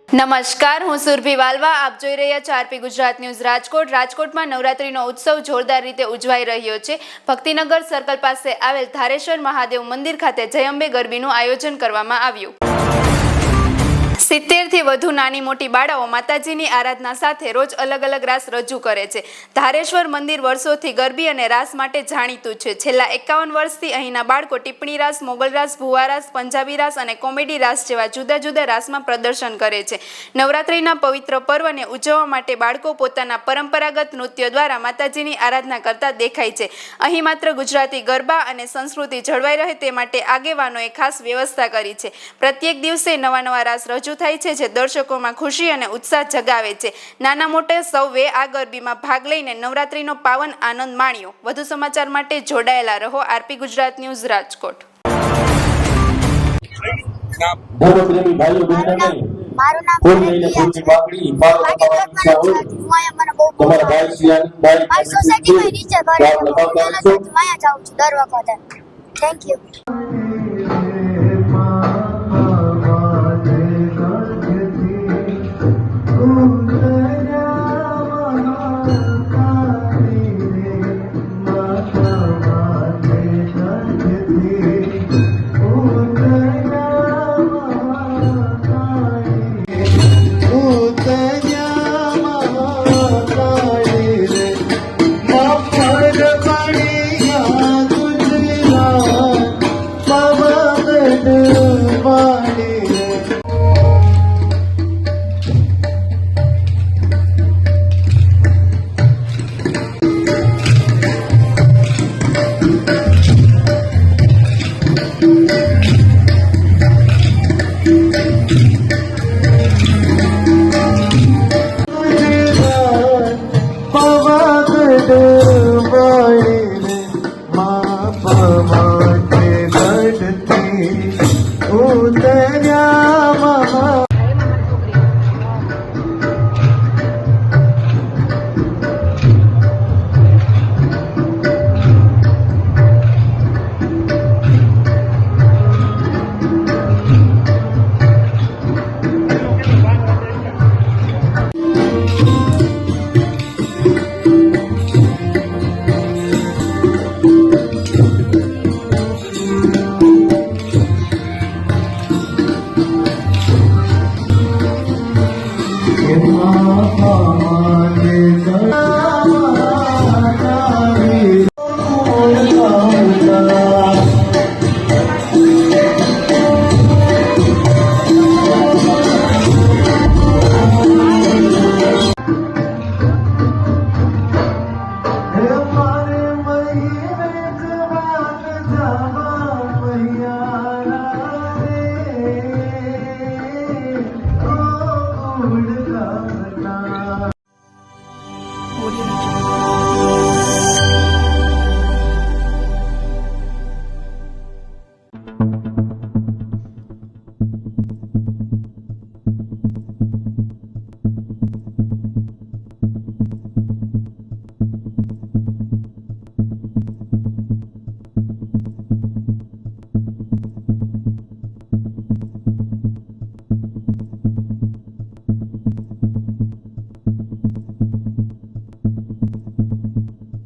નમસ્કાર, હું સુરભી વાલવા. આપ જોઈ રહ્યા છો આરપી ગુજરાત ન્યૂઝ રાજકોટ. રાજકોટમાં નવરાત્રીનો ઉત્સવ જોરદાર રીતે ઉજવાઈ રહ્યો છે. ભક્તિનગર સર્કલ પાસે આવેલ ધારેશ્વર મહાદેવ મંદિર ખાતે જય અંબે ગરબીનું આયોજન કરવામાં આવ્યું. 70 થી વધુ નાની મોટી બાળાઓ માતાજીની આરાધના સાથે રોજ અલગ અલગ રાસ રજૂ કરે છે. ધારેશ્વર મંદિર વર્ષોથી ગરબી અને રાસ માટે જાણીતું છે. છેલ્લા 51 વર્ષથી અહીંના બાળકો ટીપ્પણી રાસ, મોગલ રાસ, ભુવા રાસ, પંજાબી રાસ અને કોમેડી રાસ જેવા જુદા જુદા રાસમાં પ્રદર્શન કરે છે. નવરાત્રીના પવિત્ર પર્વને ઉજવવા માટે બાળકો પોતાના પરંપરાગત નૃત્ય દ્વારા માતાજીની આરાધના કરતા દેખાય છે. અહીં માત્ર ગુજરાતી ગરબા અને સંસ્કૃતિ જળવાઈ રહે તે માટે આગેવાનોએ ખાસ વ્યવસ્થા કરી છે. પ્રત્યેક દિવસે નવા નવા રાસ રજૂ થાય છે જે દર્શકોમાં ખુશી અને ઉત્સાહ જગાવે છે. નાના મોટા સૌએ આ ગરબીમાં ભાગ લઈને નવરાત્રીનો પાવન આનંદ માણ્યો. વધુ સમાચાર માટે જોડાયેલા રહો RP Gujarat news Rajkot. Thank you.